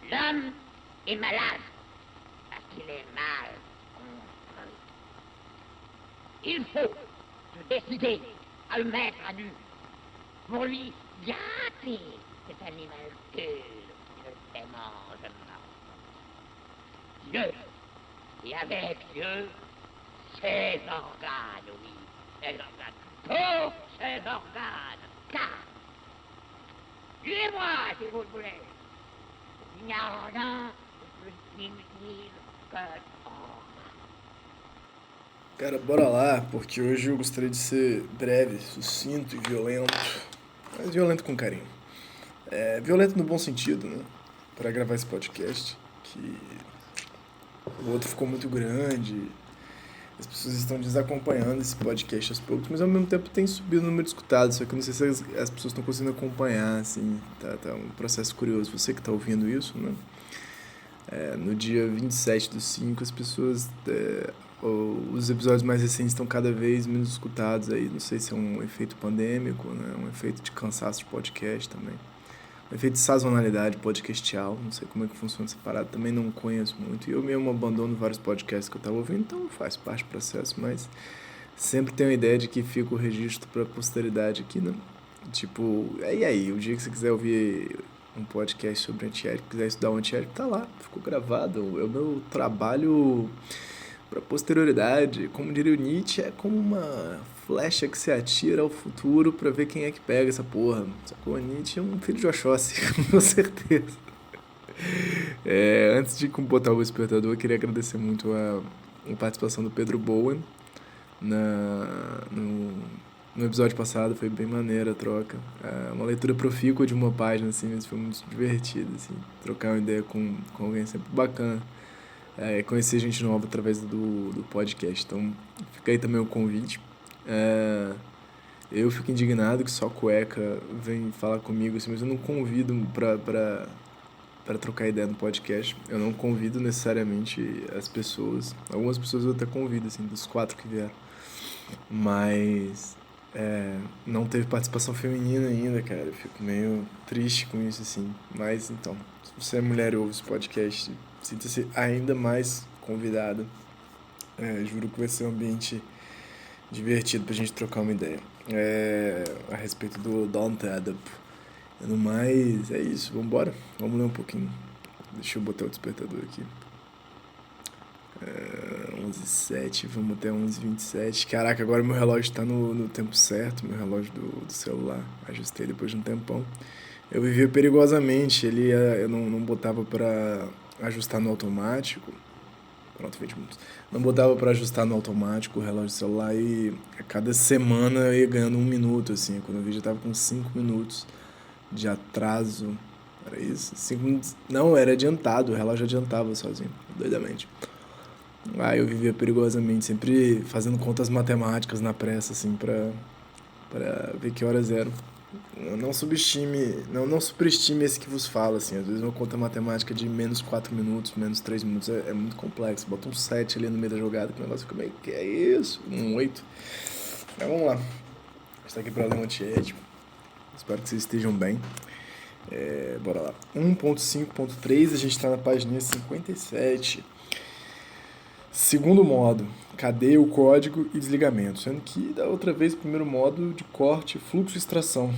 L'homme est malade parce qu'il est mal construit. Il faut se décider à le mettre à nu pour lui gâter cet animal qui ne mange pas. Dieu, et avec Dieu, ses organes, oui, ses organes, tous ses organes, car, tuez-moi si vous le voulez, il n'y a rien de plus inutile que Cara, bora lá, porque hoje eu gostaria de ser breve, sucinto e violento, mas violento com carinho. Violento no bom sentido, né? Pra gravar esse podcast, que o outro ficou muito grande, as pessoas estão desacompanhando esse podcast aos poucos, mas ao mesmo tempo tem subido o número de escutados, só que eu não sei se as pessoas estão conseguindo acompanhar, assim, tá um processo curioso. Você que tá ouvindo isso, né? No dia 27/5, as pessoas... os episódios mais recentes estão cada vez menos escutados aí, não sei se é um efeito pandêmico, né? Um efeito de cansaço de podcast também. Um efeito de sazonalidade podcastial, não sei como é que funciona essa parada, também não conheço muito. E eu mesmo abandono vários podcasts que eu tava ouvindo, então faz parte do processo, mas sempre tenho a ideia de que fica o registro pra posteridade aqui, né? Tipo, e aí, o dia que você quiser ouvir um podcast sobre antiético, quiser estudar um antiético, tá lá, ficou gravado. É o meu trabalho para posterioridade. Como diria o Nietzsche, é como uma flecha que se atira ao futuro para ver quem é que pega essa porra. Sacou? O Nietzsche é um filho de Oxóssi, com certeza. Antes de botar o despertador, eu queria agradecer muito a participação do Pedro Bowen no episódio passado. Foi bem maneira a troca. Uma leitura profícua de uma página, assim, mas foi muito divertido, assim. Trocar uma ideia com alguém é sempre bacana. Conhecer gente nova através do podcast. Então, fica aí também o convite. Eu fico indignado que só cueca vem falar comigo, assim, mas eu não convido pra trocar ideia no podcast. Eu não convido necessariamente as pessoas. Algumas pessoas eu até convido, assim, dos 4 que vieram. Mas não teve participação feminina ainda, cara. Eu fico meio triste com isso, assim. Mas, então, se você é mulher e ouve esse podcast, sinta-se ainda mais convidado. Juro que vai ser um ambiente divertido pra gente trocar uma ideia. A respeito do Don't Add Up. No mais, é isso. Vambora? Vamos ler um pouquinho. Deixa eu botar o despertador aqui. 11h07, vamos até 11h27. Caraca, agora meu relógio tá no tempo certo. Meu relógio do celular. Ajustei depois de um tempão. Eu vivia perigosamente. Eu não botava pra ajustar no automático. Pronto, 20 minutos. Não botava pra ajustar no automático o relógio do celular e a cada semana eu ia ganhando 1 minuto, assim. Quando eu vi, já tava com 5 minutos de atraso. Era isso? 5 minutos. Não, era adiantado, o relógio adiantava sozinho, doidamente. Eu vivia perigosamente, sempre fazendo contas matemáticas na pressa, assim, pra ver que horas eram. Não superestime esse que vos fala, assim. Às vezes uma conta matemática de menos 4 minutos, menos 3 minutos é muito complexo. Bota um 7 ali no meio da jogada, que o negócio fica meio... Que é isso? Um 8. Mas vamos lá. A gente tá aqui pra ler um antiético. Espero que vocês estejam bem. Bora lá. 1.5.3, a gente tá na página 57. Segundo modo, cadeia, o código e desligamento. Sendo que da outra vez, o primeiro modo de corte, fluxo e extração.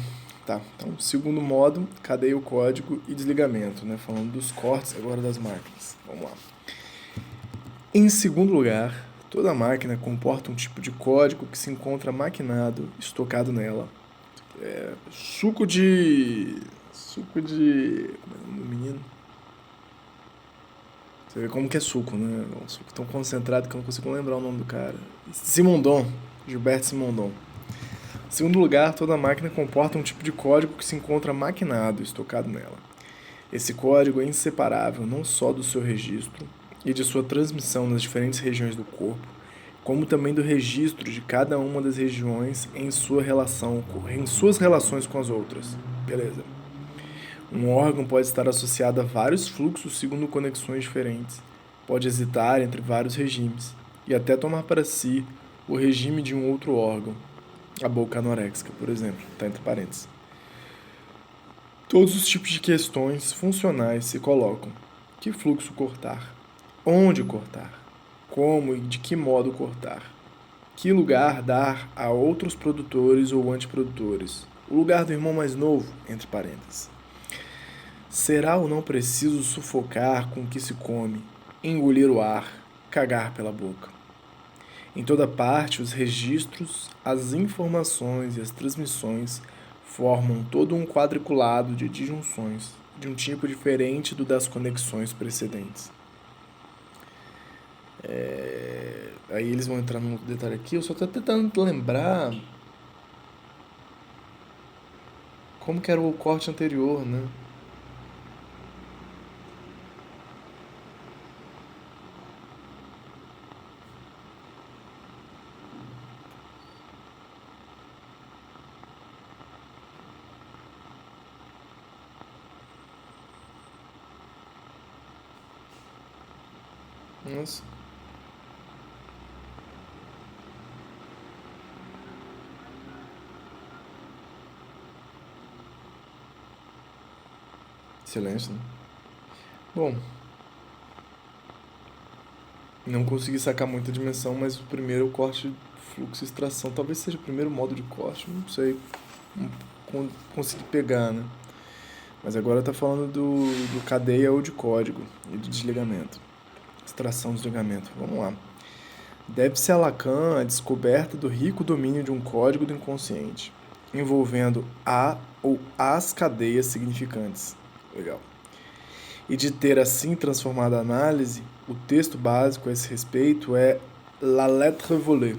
Tá, então, segundo modo, cadeia, o código e desligamento, né? Falando dos cortes agora das máquinas. Vamos lá. Em segundo lugar, toda máquina comporta um tipo de código que se encontra maquinado, estocado nela. Suco de... Como é o nome do menino? Você vê como que é suco, né? É um suco tão concentrado que eu não consigo lembrar o nome do cara. Simondon. Gilberto Simondon. Em segundo lugar, toda máquina comporta um tipo de código que se encontra maquinado, estocado nela. Esse código é inseparável não só do seu registro e de sua transmissão nas diferentes regiões do corpo, como também do registro de cada uma das regiões em suas relações com as outras. Beleza. Um órgão pode estar associado a vários fluxos segundo conexões diferentes, pode hesitar entre vários regimes e até tomar para si o regime de um outro órgão. A boca anoréxica, por exemplo, está entre parênteses. Todos os tipos de questões funcionais se colocam. Que fluxo cortar? Onde cortar? Como e de que modo cortar? Que lugar dar a outros produtores ou antiprodutores? O lugar do irmão mais novo, entre parênteses. Será ou não preciso sufocar com o que se come, engolir o ar, cagar pela boca? Em toda parte, os registros, as informações e as transmissões formam todo um quadriculado de disjunções, de um tipo diferente do das conexões precedentes. Aí eles vão entrar num outro detalhe aqui, eu só estou tentando lembrar como que era o corte anterior, né? Nossa. Silêncio, né? Bom, não consegui sacar muita dimensão, mas o primeiro é o corte, fluxo e extração. Talvez seja o primeiro modo de corte, não sei. Não consegui pegar, né? Mas agora tá falando do cadeia ou de código e do desligamento. Extração e desligamento. Vamos lá. Deve-se a Lacan a descoberta do rico domínio de um código do inconsciente, envolvendo a ou as cadeias significantes. Legal. E de ter assim transformado a análise, o texto básico a esse respeito é La Lettre Volée.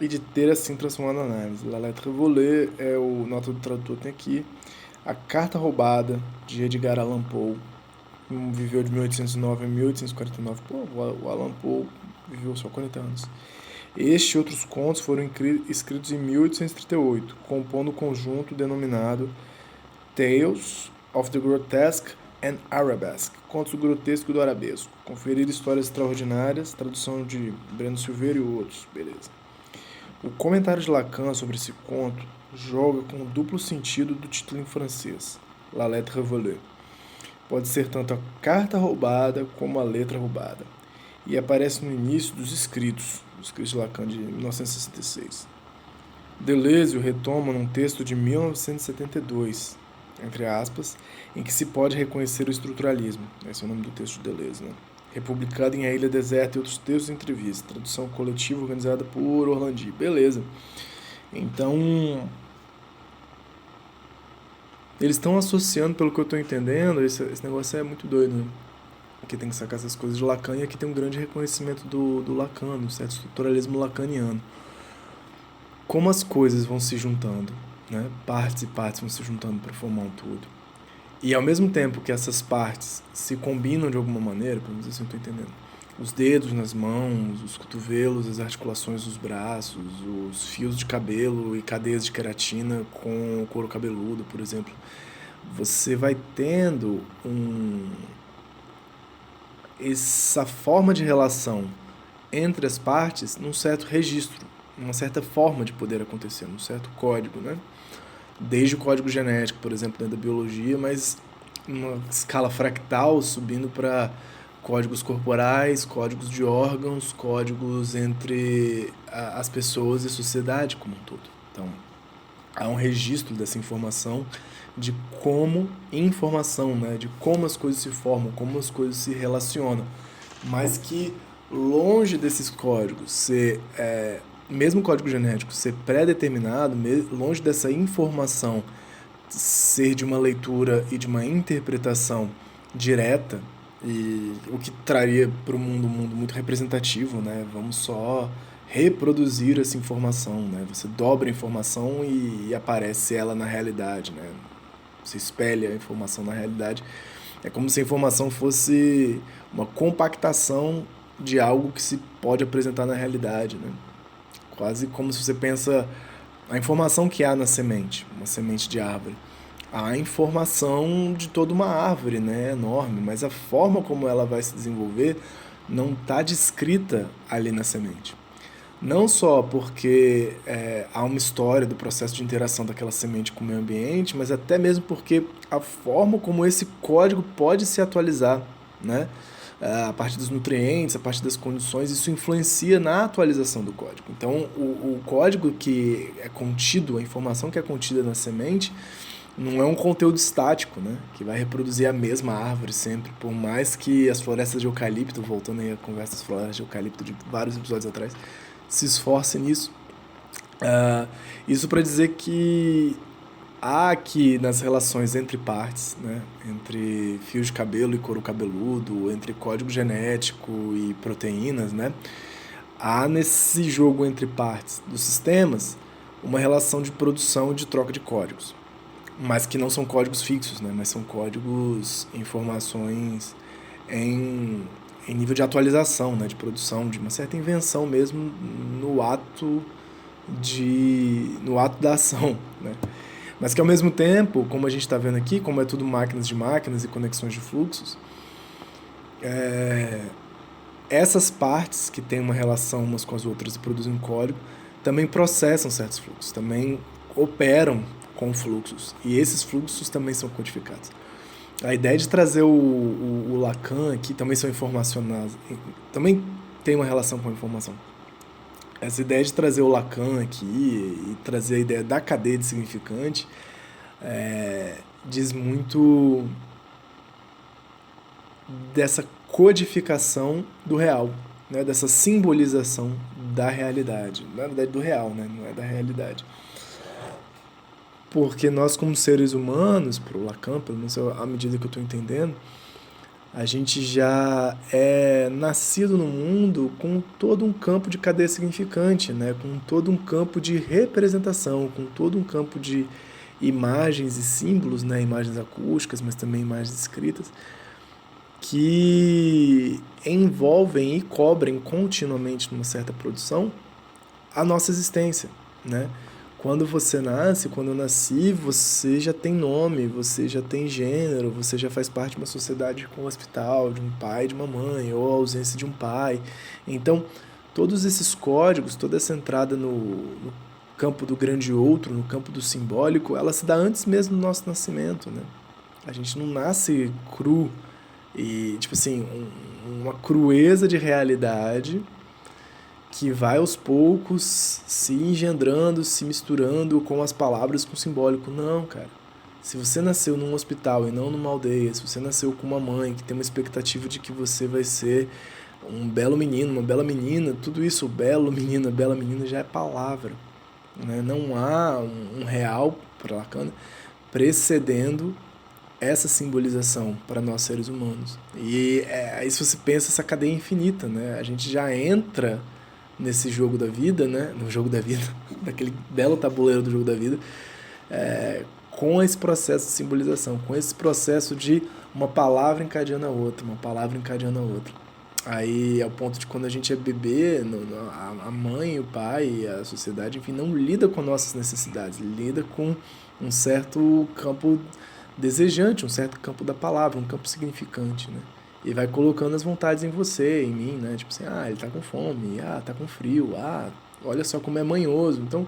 E de ter assim transformado a análise. La Lettre Volée é o nota do tradutor tem aqui. A Carta Roubada, de Edgar Allan Poe. Viveu de 1809 a 1849. Pô, o Allan Poe viveu só 40 anos. Este e outros contos foram escritos em 1838, compondo o conjunto denominado Tales of the Grotesque and Arabesque, Contos do Grotesco e do Arabesco. Conferir histórias extraordinárias, tradução de Breno Silveira e outros. Beleza. O comentário de Lacan sobre esse conto joga com o duplo sentido do título em francês, La Lettre Volée. Pode ser tanto a carta roubada como a letra roubada. E aparece no início dos escritos de Lacan de 1966. Deleuze o retoma num texto de 1972, entre aspas, em que se pode reconhecer o estruturalismo. Esse é o nome do texto de Deleuze, né? Republicado em A Ilha Deserta e outros textos e entrevistas. Tradução coletiva organizada por Orlandi. Beleza. Então, eles estão associando, pelo que eu estou entendendo, esse negócio é muito doido, né? Aqui tem que sacar essas coisas de Lacan, e aqui tem um grande reconhecimento do Lacan, do certo estruturalismo lacaniano. Como as coisas vão se juntando, né? Partes e partes vão se juntando para formar um todo. E ao mesmo tempo que essas partes se combinam de alguma maneira, pelo menos assim eu estou entendendo, os dedos nas mãos, os cotovelos, as articulações dos braços, os fios de cabelo e cadeias de queratina com o couro cabeludo, por exemplo, você vai tendo essa forma de relação entre as partes num certo registro, uma certa forma de poder acontecer, num certo código, né? Desde o código genético, por exemplo, dentro da biologia, mas numa escala fractal, subindo para códigos corporais, códigos de órgãos, códigos entre as pessoas e a sociedade como um todo. Então, há um registro dessa informação de como informação, né, de como as coisas se formam, como as coisas se relacionam, mas que longe desses códigos ser, mesmo o código genético ser pré-determinado, longe dessa informação ser de uma leitura e de uma interpretação direta, e o que traria para o mundo um mundo muito representativo, né? Vamos só reproduzir essa informação, né? Você dobra a informação e aparece ela na realidade, né? Você espelha a informação na realidade. É como se a informação fosse uma compactação de algo que se pode apresentar na realidade, né? Quase como se você pensa a informação que há na semente, uma semente de árvore. Há a informação de toda uma árvore, né? Enorme, mas a forma como ela vai se desenvolver não está descrita ali na semente. Não só porque há uma história do processo de interação daquela semente com o meio ambiente, mas até mesmo porque a forma como esse código pode se atualizar, né? A partir dos nutrientes, a partir das condições, isso influencia na atualização do código. Então, o código que é contido, a informação que é contida na semente, não é um conteúdo estático, né? Que vai reproduzir a mesma árvore sempre, por mais que as florestas de eucalipto, voltando aí a conversa das florestas de eucalipto de vários episódios atrás, se esforce nisso. Isso para dizer que há aqui nas relações entre partes, né? Entre fio de cabelo e couro cabeludo, entre código genético e proteínas, né? Há nesse jogo entre partes dos sistemas uma relação de produção e de troca de códigos, mas que não são códigos fixos, né? Mas são códigos, informações em nível de atualização, né? De produção, de uma certa invenção mesmo no ato da ação, né? Mas que ao mesmo tempo, como a gente está vendo aqui, como é tudo máquinas de máquinas e conexões de fluxos, essas partes que têm uma relação umas com as outras e produzem código também processam certos fluxos, também operam com fluxos, e esses fluxos também são codificados. A ideia de trazer o Lacan aqui também são informacionais, também tem uma relação com a informação. Essa ideia de trazer o Lacan aqui e trazer a ideia da cadeia de significante diz muito dessa codificação do real, né? Dessa simbolização da realidade. Na verdade, do real, né? Não é da realidade. Porque nós, como seres humanos, para o Lacan, pelo menos à medida que eu estou entendendo, a gente já é nascido no mundo com todo um campo de cadeia significante, né? Com todo um campo de representação, com todo um campo de imagens e símbolos, né? Imagens acústicas, mas também imagens escritas, que envolvem e cobrem continuamente numa certa produção a nossa existência, né? Quando você nasce, quando eu nasci, você já tem nome, você já tem gênero, você já faz parte de uma sociedade com um hospital, de um pai, de uma mãe, ou a ausência de um pai. Então, todos esses códigos, toda essa entrada no campo do grande outro, no campo do simbólico, ela se dá antes mesmo do nosso nascimento, né? A gente não nasce cru e, tipo assim, uma crueza de realidade que vai aos poucos se engendrando, se misturando com as palavras, com o simbólico. Não, cara. Se você nasceu num hospital e não numa aldeia, se você nasceu com uma mãe que tem uma expectativa de que você vai ser um belo menino, uma bela menina, tudo isso, belo menino, bela menina, já é palavra, né? Não há um real, para Lacan, precedendo essa simbolização para nós seres humanos. E aí se você pensa essa cadeia infinita, né? A gente já entra nesse jogo da vida, né? No jogo da vida, daquele belo tabuleiro do jogo da vida, com esse processo de simbolização, com esse processo de uma palavra encadeando a outra, uma palavra encadeando a outra. Aí, ao ponto de quando a gente é bebê, a mãe, o pai, a sociedade, enfim, não lida com nossas necessidades, lida com um certo campo desejante, um certo campo da palavra, um campo significante, né? E vai colocando as vontades em você, em mim, né? Tipo assim, ele tá com fome, tá com frio, olha só como é manhoso. Então,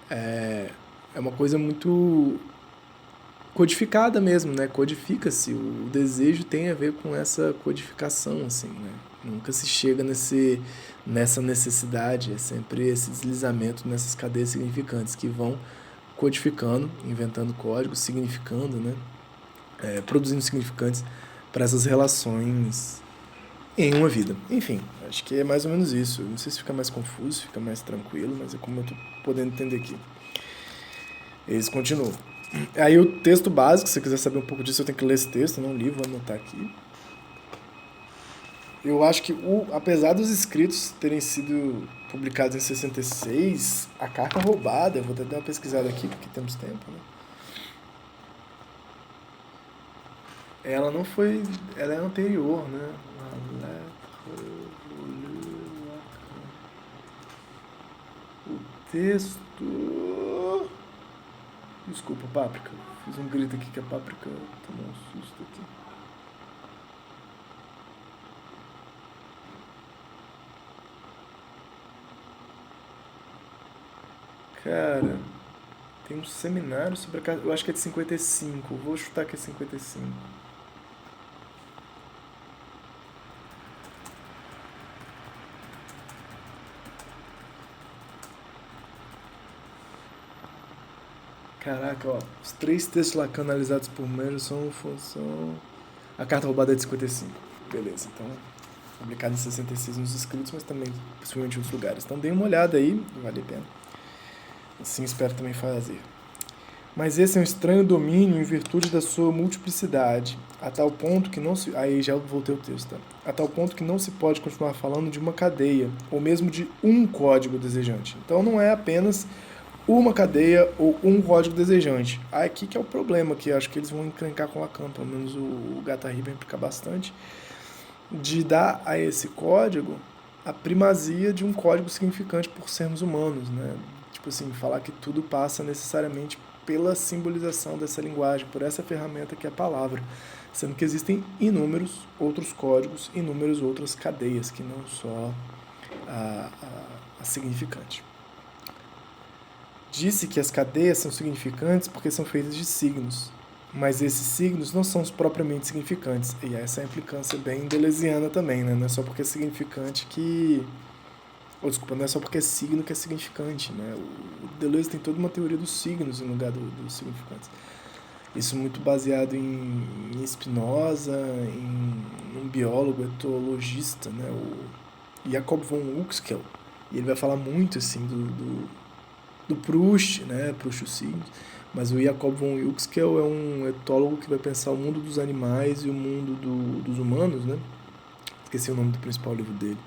é uma coisa muito codificada mesmo, né? Codifica-se. O desejo tem a ver com essa codificação, assim, né? Nunca se chega nessa necessidade, é sempre esse deslizamento nessas cadeias significantes que vão codificando, inventando códigos, significando, né? Produzindo significantes para essas relações em uma vida. Enfim, acho que é mais ou menos isso. Não sei se fica mais confuso, se fica mais tranquilo, mas é como eu estou podendo entender aqui. Eles continuam. Aí o texto básico, se você quiser saber um pouco disso, eu tenho que ler esse texto, eu não li, vou anotar aqui. Eu acho que, apesar dos escritos terem sido publicados em 66, a carta roubada, eu vou até dar uma pesquisada aqui, porque temos tempo, né? Ela não foi. Ela é anterior, né? O texto. Desculpa, Páprica. Fiz um grito aqui que a Páprica tomou um susto aqui. Cara, tem um seminário sobre a... Eu acho que é de 55. Vou chutar que é 55. Caraca, ó. Os 3 textos lá canalizados por Meron são função... A carta roubada é de 55. Beleza, então... Publicado em 66 nos escritos, mas também possivelmente em outros lugares. Então dê uma olhada aí, vale a pena. Assim espero também fazer. Mas esse é um estranho domínio em virtude da sua multiplicidade, a tal ponto que não se... Aí já voltei o texto, tá? A tal ponto que não se pode continuar falando de uma cadeia, ou mesmo de um código desejante. Então não é apenas uma cadeia ou um código desejante. Aqui que é o problema, que eu acho que eles vão encrencar com Lacan, pelo menos o Guattari vai implicar bastante, de dar a esse código a primazia de um código significante por sermos humanos, né? Tipo assim, falar que tudo passa necessariamente pela simbolização dessa linguagem, por essa ferramenta que é a palavra, sendo que existem inúmeros outros códigos, inúmeras outras cadeias, que não só a significante. Disse que as cadeias são significantes porque são feitas de signos, mas esses signos não são os propriamente significantes, e essa é a implicância bem deleuziana também, né? Não é só porque é significante que... Ou, desculpa, não é só porque é signo que é significante, né? O Deleuze tem toda uma teoria dos signos em lugar dos significantes. Isso muito baseado em Spinoza, em um biólogo etologista, né? O Jacob von Uexküll. E ele vai falar muito, assim, do Proust, né? Proust os signos. Mas o Jacob von Uexküll é um etólogo que vai pensar o mundo dos animais e o mundo dos humanos, né? Esqueci o nome do principal livro dele.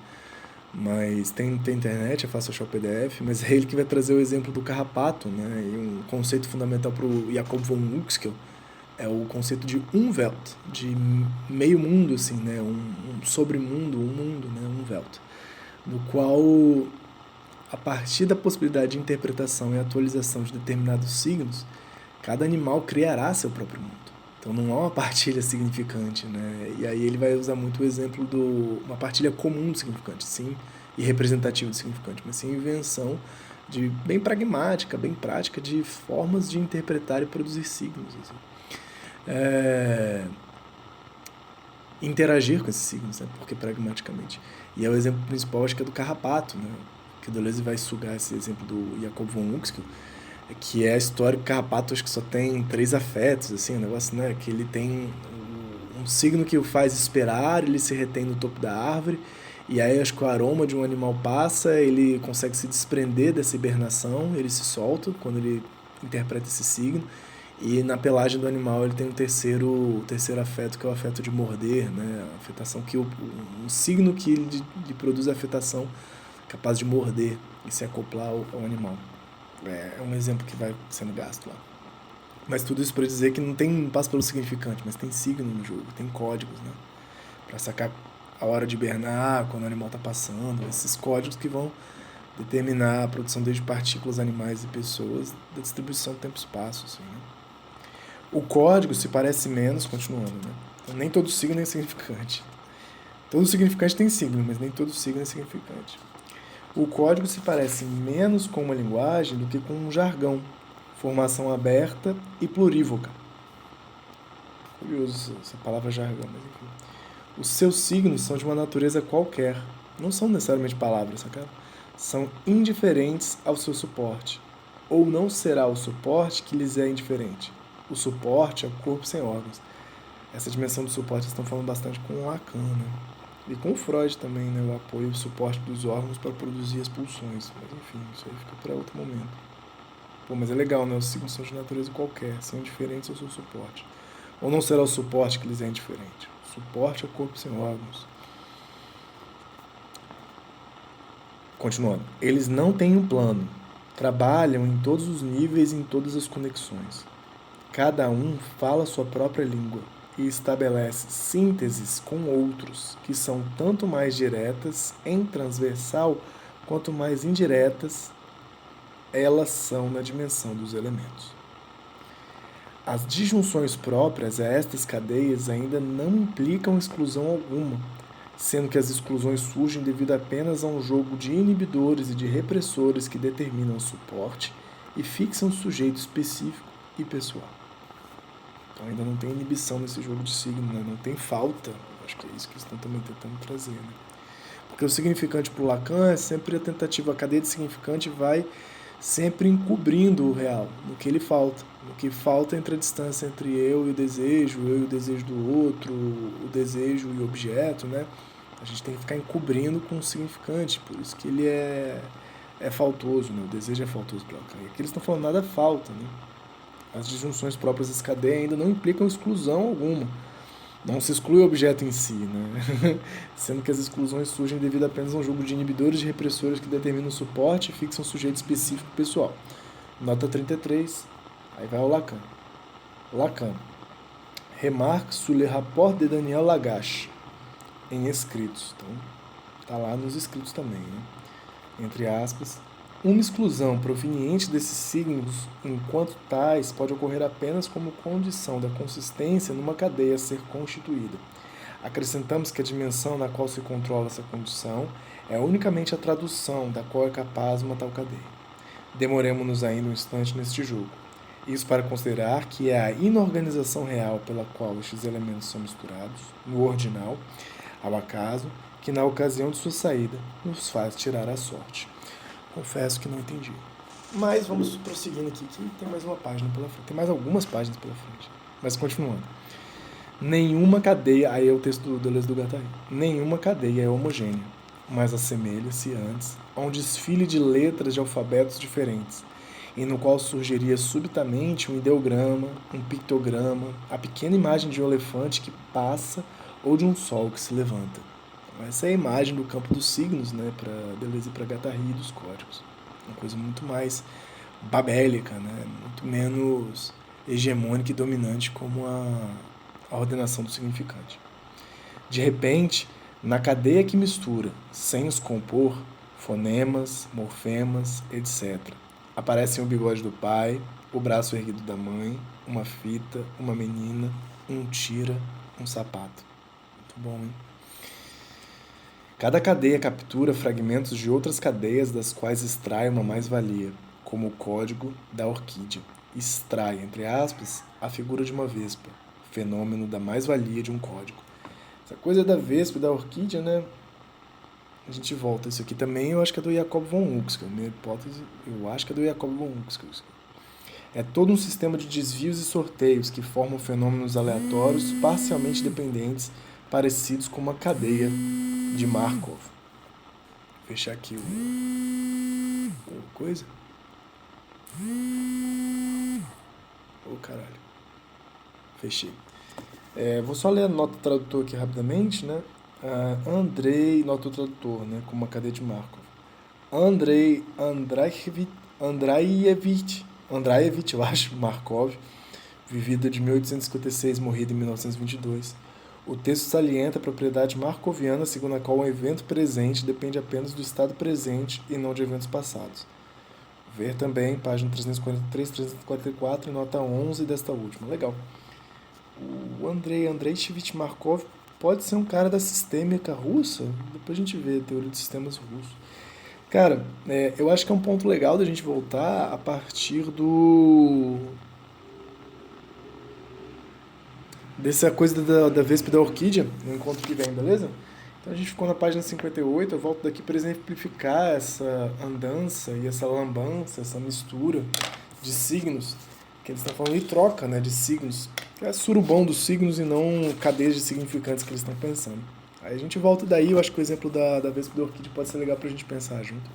Mas tem internet, é fácil achar o PDF, mas é ele que vai trazer o exemplo do carrapato, né? E um conceito fundamental para o Jacob von Uexküll é o conceito de Umwelt, de meio mundo, assim, né? Um sobremundo, um mundo, né? Umwelt, no qual, a partir da possibilidade de interpretação e atualização de determinados signos, cada animal criará seu próprio mundo. Então não há uma partilha significante, né? E aí ele vai usar muito o exemplo uma partilha comum do significante, sim, e representativa do significante, mas sim invenção bem pragmática, bem prática, de formas de interpretar e produzir signos. Assim. Interagir com esses signos, né? Porque pragmaticamente. E é o exemplo principal, acho que é do carrapato, né? Que o Deleuze vai sugar esse exemplo do Jacob von Uexküll, que é a história do carrapato, acho que só tem 3 afetos, assim, o negócio, né, que ele tem um signo que o faz esperar, ele se retém no topo da árvore, e aí acho que o aroma de um animal passa, ele consegue se desprender dessa hibernação, ele se solta quando ele interpreta esse signo, e na pelagem do animal ele tem um terceiro afeto, que é o afeto de morder, né, a afetação que um signo que lhe produz a afetação capaz de morder e se acoplar ao animal. É um exemplo que vai sendo gasto lá. Mas tudo isso para dizer que não passa pelo significante, mas tem signo no jogo, tem códigos, né? Para sacar a hora de hibernar, quando o animal está passando, esses códigos que vão determinar a produção desde partículas, animais e pessoas, da distribuição tempo-espaço, assim, né? O código se parece menos, continuando, né? Então, nem todo signo é significante. Todo significante tem signo, mas nem todo signo é significante. O código se parece menos com uma linguagem do que com um jargão, formação aberta e plurívoca. Curioso essa palavra jargão, mas enfim. Os seus signos são de uma natureza qualquer, não são necessariamente palavras, saca? São indiferentes ao seu suporte, ou não será o suporte que lhes é indiferente. O suporte é o corpo sem órgãos. Essa dimensão do suporte eles estão falando bastante com o Lacan, né? E com o Freud também, né? O apoio e o suporte dos órgãos para produzir as pulsões. Mas enfim, isso aí fica para outro momento. Pô, mas é legal, né? Os signos são de natureza qualquer, são indiferentes ao seu suporte. Ou não será o suporte que lhes é indiferente. O suporte é o corpo sem órgãos. Continuando. Eles não têm um plano. Trabalham em todos os níveis e em todas as conexões. Cada um fala sua própria língua e estabelece sínteses com outros, que são tanto mais diretas em transversal, quanto mais indiretas elas são na dimensão dos elementos. As disjunções próprias a estas cadeias ainda não implicam exclusão alguma, sendo que as exclusões surgem devido apenas a um jogo de inibidores e de repressores que determinam o suporte e fixa um sujeito específico e pessoal. Então ainda não tem inibição nesse jogo de signo, né? Não tem falta. Acho que é isso que eles estão também tentando trazer, né? Porque o significante para o Lacan é sempre a tentativa, a cadeia de significante vai sempre encobrindo o real, no que ele falta. No que falta entre a distância entre eu e o desejo do outro, o desejo e o objeto, né? A gente tem que ficar encobrindo com o significante, por isso que ele é faltoso, né? O desejo é faltoso para Lacan. E aqui eles estão falando nada falta, né? As disjunções próprias dessa cadeia ainda não implicam exclusão alguma. Não se exclui o objeto em si, né? Sendo que as exclusões surgem devido apenas a um jogo de inibidores e repressores que determinam o suporte e fixam um sujeito específico pessoal. Nota 33, aí vai o Lacan. Lacan. Remarque sur le rapport de Daniel Lagache, em escritos. Então, tá lá nos escritos também, né? Entre aspas. Uma exclusão proveniente desses signos, enquanto tais, pode ocorrer apenas como condição da consistência numa cadeia a ser constituída. Acrescentamos que a dimensão na qual se controla essa condição é unicamente a tradução da qual é capaz uma tal cadeia. Demoremos-nos ainda um instante neste jogo. Isso para considerar que é a inorganização real pela qual estes elementos são misturados, no ordinal, ao acaso, que na ocasião de sua saída nos faz tirar a sorte. Confesso que não entendi. Mas vamos prosseguindo aqui, que tem mais uma página pela frente. Tem mais algumas páginas pela frente. Mas continuando. Nenhuma cadeia, aí é o texto do Deleuze do Guattari. Nenhuma cadeia é homogênea, mas assemelha-se antes a um desfile de letras de alfabetos diferentes, e no qual surgiria subitamente um ideograma, um pictograma, a pequena imagem de um elefante que passa ou de um sol que se levanta. Essa é a imagem do campo dos signos, né, para Deleuze e para Guattari e dos códigos. Uma coisa muito mais babélica, né, muito menos hegemônica e dominante como a ordenação do significante. De repente, na cadeia que mistura, sem os compor, fonemas, morfemas, etc., aparecem o bigode do pai, o braço erguido da mãe, uma fita, uma menina, um tira, um sapato. Muito bom, hein? Cada cadeia captura fragmentos de outras cadeias das quais extrai uma mais-valia, como o código da orquídea. Extrai, entre aspas, a figura de uma vespa, fenômeno da mais-valia de um código. Essa coisa da vespa e da orquídea, né? A gente volta. Isso aqui também eu acho que é do Jacob von Uxküll. Minha hipótese, eu acho que é do Jacob von Uxküll. É todo um sistema de desvios e sorteios que formam fenômenos aleatórios, parcialmente dependentes, parecidos com uma cadeia de Markov. Vou fechar aqui o coisa. Caralho. Fechei. Vou só ler a nota do tradutor aqui rapidamente, né? Andrei, nota do tradutor, né? Com uma cadeia de Markov. Andreievich, eu acho, Markov, vivida de 1856, morrida em 1922. O texto salienta a propriedade markoviana segundo a qual o evento presente depende apenas do estado presente e não de eventos passados. Ver também, página 343, 344 e nota 11 desta última. Legal. O Andreievich Markov pode ser um cara da sistêmica russa? Depois a gente vê a teoria de sistemas russos. Cara, eu acho que é um ponto legal da gente voltar a partir dessa coisa da Vespa e da Orquídea, no encontro que vem, beleza? Então a gente ficou na página 58, eu volto daqui para exemplificar essa andança e essa lambança, essa mistura de signos, que eles estão falando de troca, né, de signos, que é surubão dos signos e não cadeias de significantes que eles estão pensando. Aí a gente volta daí, eu acho que o exemplo da Vespa e da Orquídea pode ser legal pra gente pensar junto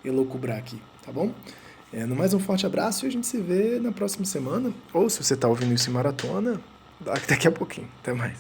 e loucubrar aqui, tá bom? No mais, um forte abraço e a gente se vê na próxima semana, ou se você tá ouvindo isso em maratona, daqui a pouquinho. Até mais.